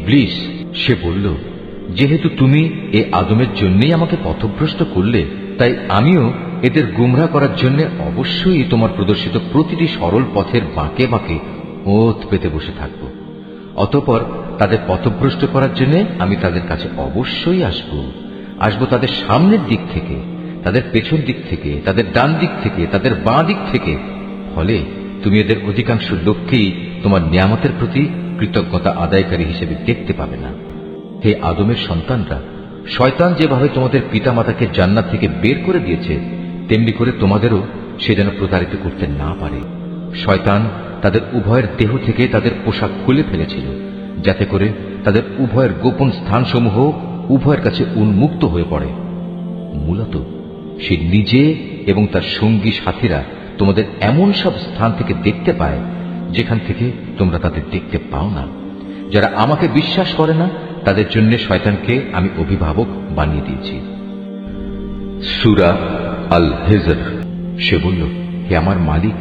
ইবলিস, সে বলল, যেহেতু তুমি এ আদমের জন্যই আমাকে পথভ্রষ্ট করলে, তাই আমিও এদের গুমরাহ করার জন্য অবশ্যই তোমার প্রদর্শিত প্রতিটি সরল পথের বাঁকে বাঁকে ওত পেতে বসে থাকব। অতঃপর তাদের পথভ্রষ্ট করার জন্য আমি তাদের কাছে অবশ্যই আসব তাদের সামনের দিক থেকে, তাদের পেছন দিক থেকে, তাদের ডান দিক থেকে, তাদের বাঁ দিক থেকে। ফলে তুমি এদের অধিকাংশ লোককেই তোমার নিয়ামতের প্রতি কৃতজ্ঞতা আদায়কারী হিসেবে দেখতে পাবে না। হে আদমের সন্তানরা, শয়তান যেভাবে তোমাদের পিতামাতাকে জান্নাত থেকে বের করে দিয়েছে, তেমনি করে তোমাদেরও সে যেন প্রতারিত করতে না পারে। শয়তান তাদের উভয়ের দেহ থেকে তাদের পোশাক খুলে ফেলেছিল, যাতে করে তাদের উভয়ের গোপন স্থানসমূহ উভয়ের কাছে উন্মুক্ত হয়ে পড়ে। মূলত সে নিজে এবং তার সঙ্গী সাথীরা তোমাদের এমন সব স্থান থেকে দেখতে পায় যেখান থেকে তোমরা তাদের দেখতে পাও না। যারা আমাকে বিশ্বাস করে না, তাদের জন্য শয়তানকে আমি অভিভাবক বানিয়ে দিয়েছি। সূরা আল হিজর। সে বলল, হে আমার মালিক,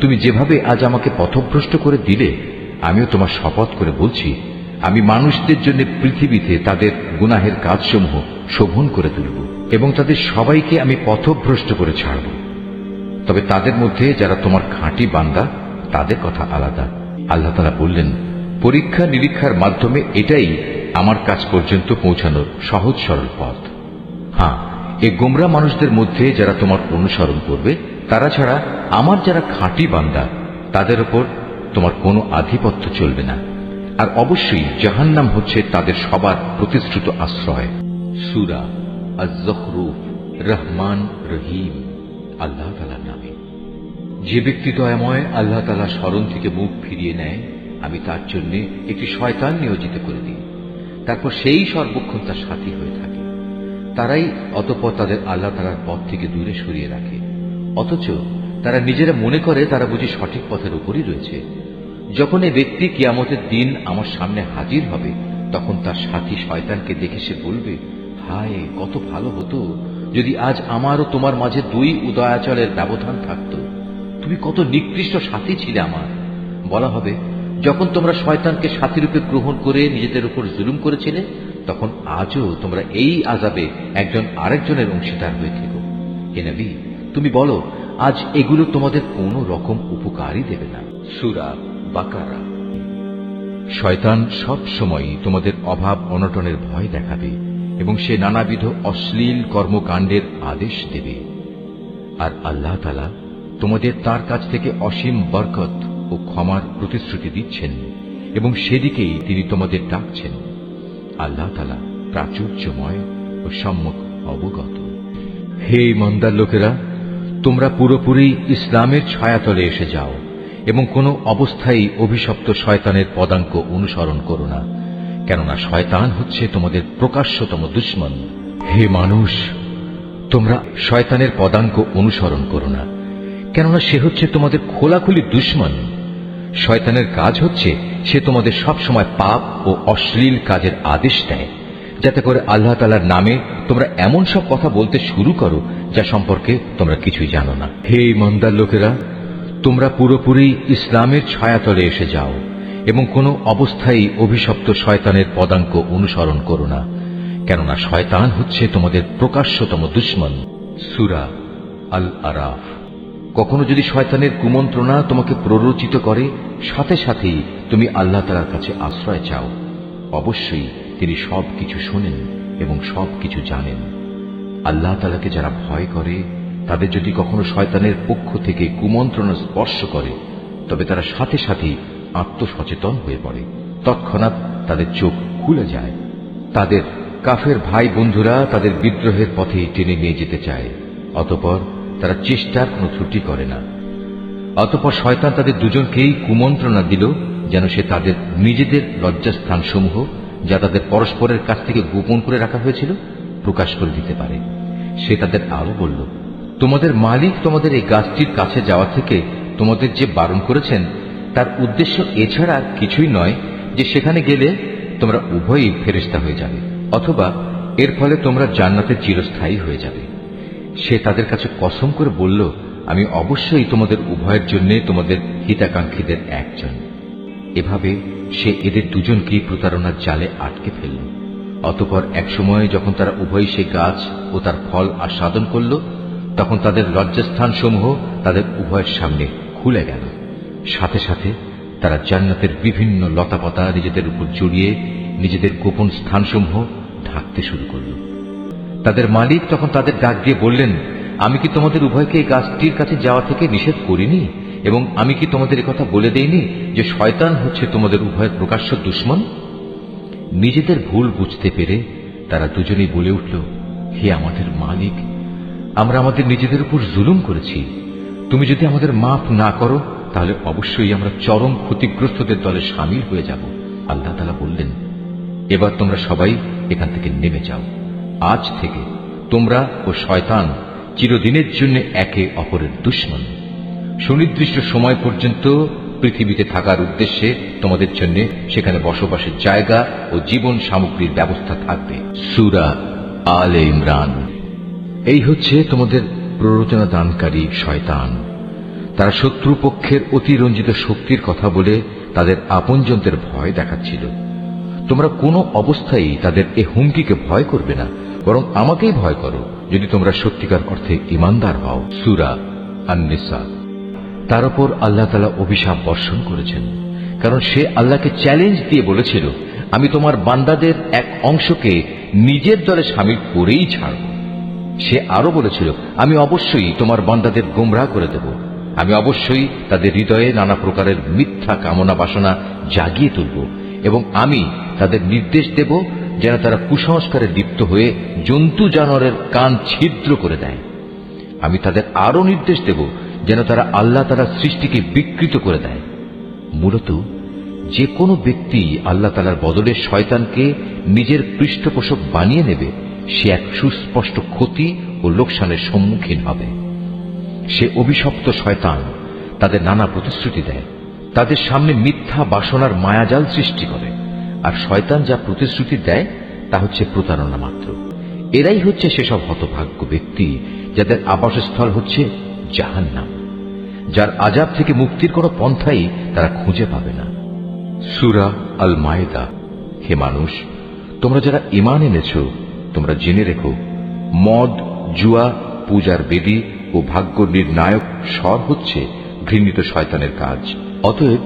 তুমি যেভাবে আজ আমাকে পথভ্রষ্ট করে দিলে, আমিও তোমার শপথ করে বলছি, আমি মানুষদের জন্য পৃথিবীতে তাদের গুনাহের কাজসমূহ শোভন করে তুলব এবং তাদের সবাইকে আমি পথভ্রষ্ট করে ছাড়ব। তবে তাদের মধ্যে যারা তোমার খাঁটি বান্দা, তাদের কথা আলাদা। আল্লাহ তাআলা বললেন, পরীক্ষা নিরীক্ষার মাধ্যমে এটাই আমার কাছ পর্যন্ত পৌঁছানোর সহজ সরল পথ। হ্যাঁ, এই গোমরা মানুষদের মধ্যে যারা তোমার অনুসরণ করবে, তারা ছাড়া আমার যারা খাঁটি বান্দা, তাদের উপর তোমার কোনো আধিপত্য চলবে না। আর অবশ্যই জাহান্নাম হচ্ছে তাদের সবার প্রতিশ্রুত আশ্রয়। সূরা আজ-যখরুফ। রহমান রহিম আল্লাহ তাআলার নামে। যে ব্যক্তি দয়াময় আল্লাহ তাআলা স্মরণ থেকে মুখ ফিরিয়ে নেয়, আমি তার জন্য একটি শয়তান নিয়োজিত করে দিই, তারপর সেই সর্বক্ষণ তার সাথী হয়ে থাকে। তারাই অতঃপর তাদের আল্লাহ তাআলার পথ থেকে দূরে সরিয়ে রাখে, অথচ তারা নিজেরা মনে করে তারা বুঝি সঠিক পথের উপরই রয়েছে। যখন এই ব্যক্তি কিয়ামতের দিন আমার সামনে হাজির হবে, তখন তার সাথী শয়তানকে দেখে সে বলবে, হায়, কত ভালো হতো যদি আজ আমার ও তোমার মাঝে দুই উদয়াচলের ব্যবধান থাকত। তুমি কত নিকৃষ্ট সাথী ছিলে আমার। বলা হবে, যখন তোমরা শয়তানকে সাথীরূপে গ্রহণ করে নিজেদের উপর জুলুম করেছিলে, তখন আজও তোমরা এই আযাবে একজন আরেকজনের অংশীদার হয়ে থেকো। হে নবী, তুমি বলো, আজ এগুলো তোমাদের কোনো রকম উপকারই দেবে না। সূরা বাকারা। শয়তান সব সময় তোমাদের অভাব অনটনের ভয় দেখাবে এবং সে নানাবিধ অশ্লীল কর্মকাণ্ডের আদেশ দেবে। আর আল্লাহ তাআলা তোমাদের তার কাছ থেকে অসীম বরকত ও ক্ষমার প্রতিশ্রুতি দিচ্ছেন এবং সেদিকেই তিনি তোমাদের ডাকছেন। আল্লাহ তাআলা প্রাচুর্যময় ও সম্যক অবগত। হে ইমানদার লোকেরা, তোমরা পুরোপুরি ইসলামের ছায়াতলে এসে যাও এবং কোনো অবস্থায় অভিশপ্ত শয়তানের পদাঙ্ক অনুসরণ করো না, কেননা শয়তান হচ্ছে তোমাদের প্রকাশ্যতম দুশমন। হে মানুষ, তোমরা শয়তানের পদাঙ্ক অনুসরণ করো না, কেননা সে হচ্ছে তোমাদের খোলাখুলি দুশমন। শয়তানের কাজ হচ্ছে সে তোমাদের সব সময় পাপ ও অশ্লীল কাজের আদেশ দেয়, যাতে করে আল্লাহ তাআলার নামে তোমরা এমন সব কথা বলতে শুরু করো যা সম্পর্কে তোমরা কিছুই জানো না। হে ইমানদার লোকেরা, তোমরা পুরোপুরি ইসলামের ছায়াতলে এসে যাও এবং কোনো অবস্থায় অভিশপ্ত শয়তানের পদাঙ্ক অনুসরণ করো না, কেননা শয়তান হচ্ছে তোমাদের প্রকাশ্যতম দুশমন। সূরা আল আরাফ। কখনো যদি শয়তানের কুমন্ত্রণা তোমাকে প্ররোচিত করে, সাথে সাথেই তুমি আল্লাহ তাআলার কাছে আশ্রয় চাও। অবশ্যই তিনি সবকিছু শোনেন এবং সবকিছু জানেন। আল্লাহ তাআলাকে যারা ভয় করে, তাদের যদি কখনো শয়তানের পক্ষ থেকে কুমন্ত্রণা স্পর্শ করে, তবে তারা সাথে সাথেই আত্মসচেতন হয়ে পড়ে। তৎক্ষণাৎ তাদের চোখ খুলে যায়। তাদের কাফের ভাই বন্ধুরা তাদের বিদ্রোহের পথে টেনে নিয়ে যেতে চায়, অতঃপর তারা চেষ্টার কোনো ত্রুটি করে না। অতঃপর শয়তান তাদের দুজনকেই কুমন্ত্রণা দিল যেন সে তাদের নিজেদের লজ্জাস্থানসমূহ, যা তাদের পরস্পরের কাছ থেকে গোপন করে রাখা হয়েছিল, প্রকাশ করে দিতে পারে। সে তাদের আরো বলল, তোমাদের মালিক তোমাদের এই গাছটির কাছে যাওয়া থেকে তোমাদের যে বারণ করেছেন, তার উদ্দেশ্য এছাড়া কিছুই নয় যে সেখানে গেলে তোমরা উভয়ই ফেরেশতা হয়ে যাবে, অথবা এর ফলে তোমরা জান্নাতে চিরস্থায়ী হয়ে যাবে। সে তাদের কাছে কসম করে বলল, আমি অবশ্যই তোমাদের উভয়ের জন্য তোমাদের হিতাকাঙ্ক্ষীদের একজন। এভাবে সে এদের দুজনকেই প্রতারণার জালে আটকে ফেলল। অতঃপর একসময় যখন তারা উভয় সে গাছ ও তার ফল আস্বাদন করল, তখন তাদের লজ্জাস্থানসমূহ তাদের উভয়ের সামনে খুলে গেল। সাথে সাথে তারা জান্নাতের বিভিন্ন লতাপাতা নিজেদের উপর জড়িয়ে নিজেদের গোপন স্থানসমূহ ঢাকতে শুরু করল। তাদের মালিক তখন তাদের ডাক দিয়ে বললেন, আমি কি তোমাদের উভয়কে এই গাছটির কাছে যাওয়া থেকে নিষেধ করিনি? এবং আমি কি তোমাদের কথা বলে দেইনি যে শয়তান হচ্ছে তোমাদের উভয়ের প্রকাশ্য দুশমন? নিজেদের ভুল বুঝতে পেরে তারা দুজনেই বলে উঠল, হে আমাদের মালিক, আমরা আমাদের নিজেদের উপর জুলুম করেছি। তুমি যদি আমাদের মাফ না করো তাহলে অবশ্যই আমরা চরম ক্ষতিগ্রস্তদের দলে সামিল হয়ে যাব। আল্লাহ তাআলা বললেন, এবার তোমরা সবাই এখান থেকে নেমে যাও। আজ থেকে তোমরা ও শয়তান চিরদিনের জন্য একে অপরের দুশমন। সুনির্দিষ্ট সময় পর্যন্ত পৃথিবীতে থাকার উদ্দেশ্যে তোমাদের জন্য সেখানে বসবাসের জায়গা ও জীবন সামগ্রীর ব্যবস্থা থাকবে। সূরা আলে ইমরান। এই হচ্ছে তোমাদের প্ররোচনা দানকারী শয়তান। তারা শত্রুপক্ষের অতিরঞ্জিত শক্তির কথা বলে তাদের আপনজনদের ভয় দেখাচ্ছিল। তোমরা কোনো অবস্থায় তাদের এ হুমকিকে ভয় করবে না, বরং আমাকেই ভয় করো যদি তোমরা সত্যিকার অর্থে ঈমানদার হও। সূরা আন-নিসা। তার উপর আল্লাহ তাআলা অভিশাপ বর্ষণ করেছেন, কারণ সে আল্লাহকে চ্যালেঞ্জ দিয়ে বলেছিল, আমি তোমার বান্দাদের এক অংশকে নিজের দলে শামিল করেই ছাড়ব। সে আরো বলেছিল, আমি অবশ্যই তোমার বান্দাদের গোমরাহ করে দেব। আমি অবশ্যই তাদের হৃদয়ে নানা প্রকারের মিথ্যা কামনা বাসনা জাগিয়ে তুলব, এবং আমি তাদের নির্দেশ দেব যেন তারা কুসংস্কারে লিপ্ত হয়ে জন্তু জানোয়ারের কান ছিদ্র করে দেয়। আমি তাদের আরো নির্দেশ দেব যেন তারা আল্লাহ তাআলার সৃষ্টিকে বিকৃত করে দেয়। মূলত যে কোনো ব্যক্তি আল্লাহ তাআলার বদলে শয়তানকে নিজের পৃষ্ঠপোষক বানিয়ে নেবে, সে এক সুস্পষ্ট ক্ষতি ও লোকসানের সম্মুখীন হবে। সে অভিশপ্ত শয়তান তাদের নানা প্রতিশ্রুতি দেয়, তাদের সামনে মিথ্যা বাসনার মায়াজাল সৃষ্টি করে, আর শয়তান যা প্রতিশ্রুতি দেয় তা হচ্ছে প্রতারণা মাত্র। এরাই হচ্ছে সেসব হতভাগ্য ব্যক্তি যাদের আবাসস্থল হচ্ছে জাহান্নাম, যার আযাব থেকে মুক্তির কোনো পন্থাই তারা খুঁজে পাবে না। সূরা আল মায়েদা। হে মানুষ, তোমরা যারা ঈমান এনেছ, তোমরা জেনে রেখো, মদ, জুয়া, পূজার বেদী ও ভাগ্য নির্ণায়ক স্বর হচ্ছে ঘৃণিত শয়তানের কাজ। অতএব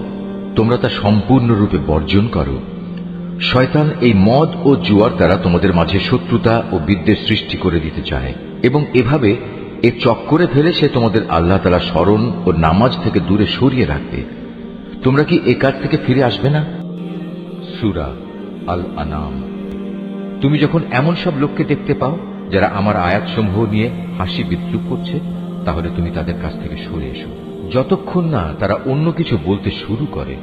তোমরা তা সম্পূর্ণরূপে বর্জন করো। শয়তান এই মদ ও জুয়ার দ্বারা তোমাদের মাঝে শত্রুতা ও বিদ্বেষ সৃষ্টি করে দিতে চায়, এবং এভাবে এ চক্করে ফেলে সে তোমাদের আল্লাহ তাআলা স্মরণ ও নামাজ থেকে দূরে সরিয়ে রাখবে। তোমরা কি এ কাজ থেকে ফিরে আসবে না? সূরা আল আনাম। তুমি যখন এমন সব লোককে দেখতে পাও যারা আমার আয়াতসমূহ নিয়ে হাসি বিদ্রুপ করছে, তাহলে তুমি তাদের কাছ থেকে সরে এসো, যতক্ষণ না তারা অন্য কিছু বলতে শুরু করে।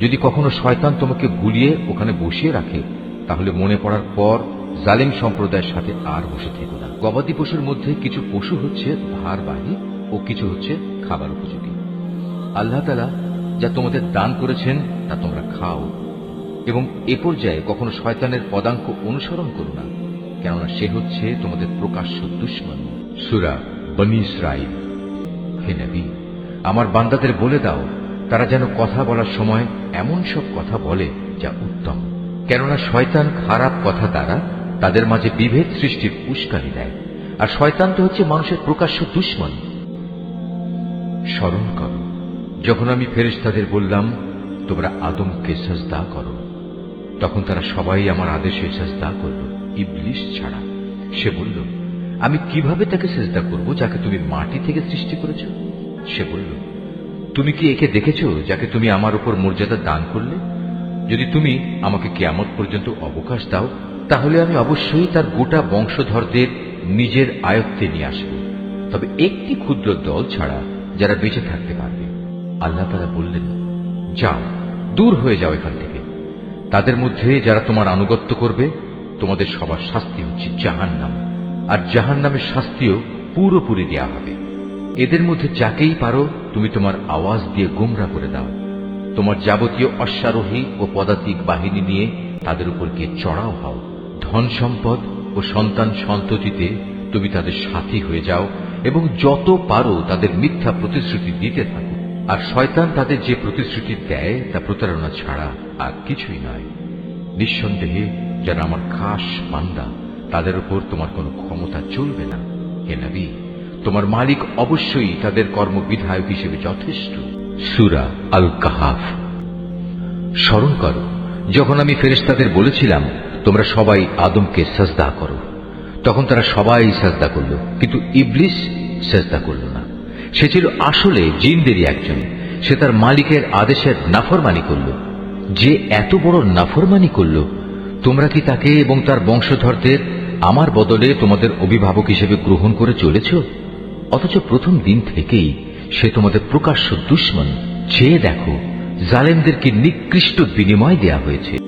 যদি কখনো শয়তান তোমাকে গুলিয়ে ওখানে বসিয়ে রাখে, তাহলে মনে পড়ার পর জালিম সম্প্রদায়ের সাথে আর বসে থেকো না। গবাদি পশুর মধ্যে কিছু পশু হচ্ছে ভারবাহী ও কিছু হচ্ছে খাবার উপযোগী। আল্লাহ তাআলা যা তোমাদের দান করেছেন তা তোমরা খাও, এবং এ পর্যায়ে কখনো শয়তানের পদাঙ্ক অনুসরণ করো না, কেননা সে হচ্ছে তোমাদের প্রকাশ্য দুশমন। সূরা বনী ইসরাঈল। হে নবী, আমার বান্দাদের বলে দাও তারা যেন কথা বলার সময় এমন সব কথা বলে যা উত্তম, কেননা শয়তান খারাপ কথা দ্বারা তাদের মাঝে বিভেদ সৃষ্টির উস্কানি দেয়, আর শয়তান তো হচ্ছে মানুষের প্রকাশ্য দুশমন। স্মরণ করো যখন আমি ফেরেশতাদের বললাম, তোমরা আদমকে সাজদা করো, তখন তারা সবাই আমার আদেশে সাজদা করল, ইবলিস ছাড়া। সে বলল, আমি কিভাবে তাকে সিজদা করব যাকে তুমি মাটি থেকে সৃষ্টি করেছ? সে বলল, তুমি কি একে দেখেছ যাকে তুমি আমার উপর মর্যাদা দান করলে? যদি তুমি আমাকে কিয়ামত পর্যন্ত অবকাশ দাও, তাহলে আমি অবশ্যই তার গোটা বংশধরদের নিজের আয়ত্তে নিয়ে আসব, তবে একটি ক্ষুদ্র দল ছাড়া যারা বেঁচে থাকতে পারবে। আল্লাহ তাআলা বললেন, যাও, দূর হয়ে যাও এখান থেকে। তাদের মধ্যে যারা তোমার আনুগত্য করবে, তোমাদের সবার শাস্তি হচ্ছে জাহান্নাম, আর জাহান্নামের শাস্তিও পুরোপুরি দেয়া হবে। এদের মধ্যে যাকেই পারো তুমি তোমার আওয়াজ দিয়ে গোমরা করে দাও। তোমার যাবতীয় অশ্বারোহী ও পদাতিক বাহিনী নিয়ে তাদের উপর গিয়ে চড়াও হও। ধন সম্পদ ও সন্তান সন্ততিতে তুমি তাদের সাথী হয়ে যাও, এবং যত পারো তাদের মিথ্যা প্রতিশ্রুতি দিতে থাকো। আর শয়তান তাদের যে প্রতিশ্রুতি দেয় তা প্রতারণা ছাড়া আর কিছুই নয়। নিঃসন্দেহে যারা আমার খাস বান্দা তাদের উপর তোমার কোনো ক্ষমতা চলবে না। হে নবী, তোমার মালিক অবশ্যই তাদের কর্মবিধায়ক হিসেবে যথেষ্ট। সূরা আল কাহাফ। স্মরণ করো যখন আমি ফেরেশতাদের বলেছিলাম তোমরা সবাই আদমকে সাজদা করো, তখন তারা সবাই সাজদা করল, কিন্তু ইবলিস সাজদা করল না। সে ছিল আসলে জিনদেরই একজন। সে তার মালিকের আদেশের নাফরমানি করল। যে এত বড় নাফরমানি করল, তোমরা কি তাকে এবং তার বংশধরদের আমার বদলে তোমাদের অভিভাবক হিসেবে গ্রহণ করে চলেছ? অথচ প্রথম দিন থেকেই সে তোমাদের প্রকাশ্য দুশমন। চেয়ে দেখো, জালেমদেরকে নিকৃষ্ট বিনিময় দেয়া হয়েছে।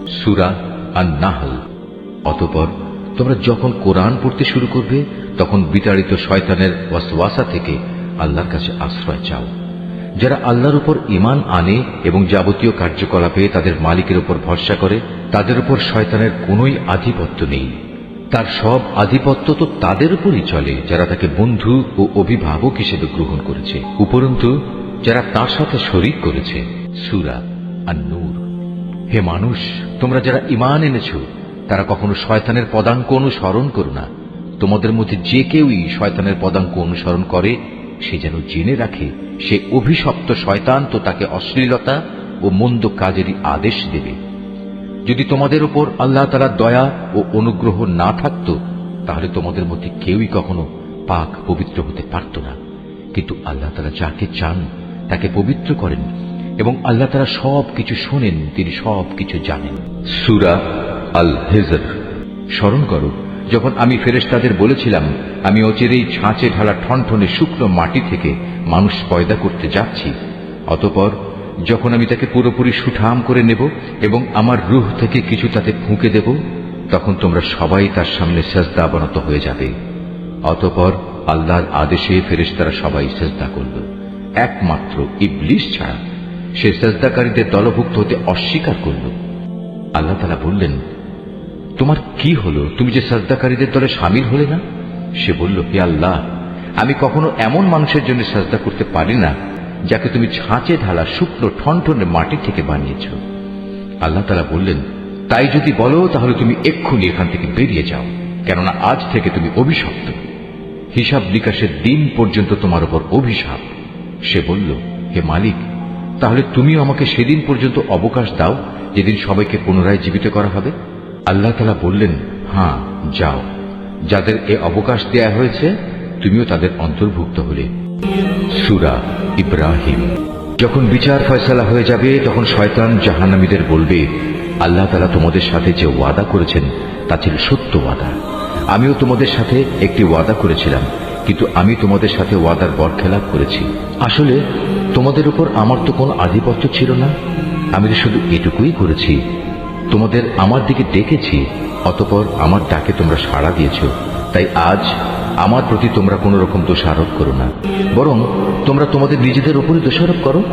সূরা আন-নাহল। অতঃপর তোমরা যখন কোরআন পড়তে শুরু করবে তখন বিতাড়িত শয়তানের ওয়াসওয়াসা থেকে আল্লাহর কাছে আশ্রয় চাও। যারা আল্লাহর উপর ঈমান আনে এবং যাবতীয় কার্যকলাপে তাদের মালিকের উপর ভরসা করে, তাদের উপর শয়তানের কোনোই আধিপত্য নেই। তার সব আধিপত্য তো তাদের উপরই চলে যারা তাকে বন্ধু ও অভিভাবক হিসেবে গ্রহণ করেছে, উপরন্তু যারা তার সাথে শরীক করেছে। সূরা আন-নূর। হে মানুষ, তোমরা যারা ঈমান এনেছো তারা কখনো শয়তানের পদাঙ্ক অনুসরণ করো না। তোমাদের মধ্যে যে কেউই শয়তানের পদাঙ্ক অনুসরণ করে সে যেন জেনে রাখে সে অভিশপ্ত শয়তান তো তাকে অশ্লীলতা ও মন্দ কাজেরই আদেশ দেবে। যদি তোমাদের উপর আল্লাহ তাআলার দয়া ও অনুগ্রহ না থাকত তাহলে তোমাদের মধ্যে কেউই কখনো পাক পবিত্র হতে পারত না। কিন্তু আল্লাহ তাআলা যাকে চান তাকে পবিত্র করেন এবং আল্লাহ তাআলা সবকিছু শোনেন, তিনি সবকিছু জানেন। সূরা আল হিজর। স্মরণ করো যখন আমি ফেরেশতাদের বলেছিলাম আমি অচিরেই ছাঁচে ঢালা ঠনঠনে শুকনো মাটি থেকে মানুষ পয়দা করতে যাচ্ছি। অতঃপর যখন আমি তাকে পুরোপুরি সুঠাম করে নেব এবং আমার রূহ থেকে কিছু তাতে ফুঁকে দেব, তখন তোমরা সবাই তার সামনে সেজদা অবনত হয়ে যাবে। অতঃপর আল্লাহর আদেশে ফেরেশতারা সবাই সেজদা করল, একমাত্র ইবলিস ছাড়া। সে সেজদাকারীদের দলভুক্ত হতে অস্বীকার করল। আল্লাহ তাআলা বললেন, তোমার কি হলো, তুমি যে সাজদাকারীদের দলে শামিল হলে না? সে বলল, হে আল্লাহ, আমি কখনো এমন মানুষের জন্য সাজদা করতে পারি না যাকে তুমি ছাঁচে ঢালা শুকনো ঠনঠনে মাটি থেকে বানিয়েছ। আল্লাহ তাআলা বললেন, তাই যদি বলো তাহলে তুমি এক্ষুনি এখান থেকে বেরিয়ে যাও, কেননা আজ থেকে তুমি অভিশপ্ত। হিসাব নিকাশের দিন পর্যন্ত তোমার উপর অভিশাপ। সে বলল, হে মালিক, তাহলে তুমিও আমাকে সেদিন পর্যন্ত অবকাশ দাও যেদিন সবাইকে পুনরায় জীবিত করা হবে। আল্লাহ তাআলা বললেন, হ্যাঁ যাও, যাদের এ অবকাশ দেয়া হয়েছে তুমিও তাদের অন্তর্ভুক্ত হলে। সূরা ইব্রাহিম। যখন বিচার ফয়সালা হয়ে যাবে তখন শয়তান জাহান্নামীদের বলবে, আল্লাহ তাআলা তোমাদের সাথে যে ওয়াদা করেছেন তা ছিল সত্য ওয়াদা। আমিও তোমাদের সাথে একটি ওয়াদা করেছিলাম, কিন্তু আমি তোমাদের সাথে ওয়াদার বরখেলাপ করেছি। আসলে তোমাদের উপর আমার তো কোনো আধিপত্য ছিল না। আমি তো শুধু এটুকুই করেছি, তোমাদের আমার দিকে ডেকেছি, অতঃপর আমার ডাকে তোমরা সাড়া দিয়েছ। তাই আজ আমার প্রতি তোমরা কোন রকম দোষারোপ করো না, বরং তোমরা তোমাদের নিজেদের উপরই দোষারোপ করো।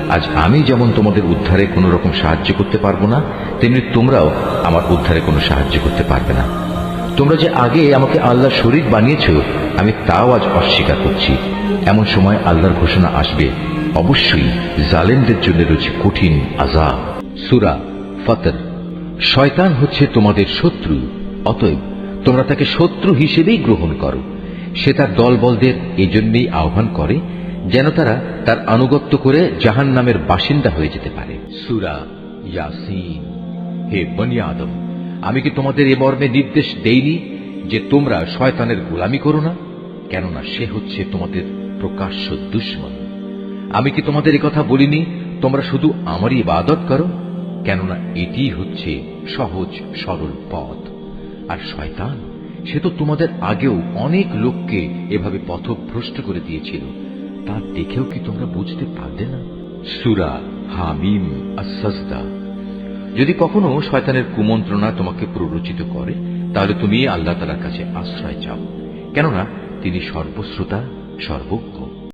আজ আমি যেমন তোমাদের উদ্ধারে কোন রকম সাহায্য করতে পারবো না, তেমনি তোমরাও আমার উদ্ধারে কোনো সাহায্য করতে পারবে না। তোমরা যে আগে আমাকে আল্লাহর শরীক বানিয়েছ, আমি তাও আজ অস্বীকার করছি। এমন সময় আল্লাহর ঘোষণা আসবে, অবশ্যই জালেমদের জন্য রয়েছে কঠিন আযাব। সূরা ফাতর। শয়তান হচ্ছে তোমাদের শত্রু, অতএব তোমরা তাকে শত্রু হিসেবেই গ্রহণ করো। সে তার দলবলদের এজন্যই আহ্বান করে যেন তারা তার আনুগত্য করে জাহান্নামের বাসিন্দা হয়ে যেতে পারে। সূরা ইয়াসিন। হে বনি আদম, আমি কি তোমাদের এ মর্মে নির্দেশ দেইনি যে তোমরা শয়তানের গোলামি করো না? কেননা সে হচ্ছে তোমাদের প্রকাশ্য দুশমন। আমি কি তোমাদের কথা বলিনি তোমরা শুধু আমারই ইবাদত করো? কেননা এটি হচ্ছে সহজ সরল পথ। আর শয়তান সে তো তোমাদের আগেও অনেক লোককে এভাবে পথভ্রষ্ট করে দিয়েছিল, তা দেখেও কি তোমরা বুঝতে পারলে না? সূরা হামিম আস-সাজদা। যদি কখনো শয়তানের কুমন্ত্রণা তোমাকে প্ররোচিত করে তাহলে তুমি আল্লাহ তাআলার কাছে আশ্রয় চাও, কেননা তিনি সর্বশ্রোতা, সর্বজ্ঞ।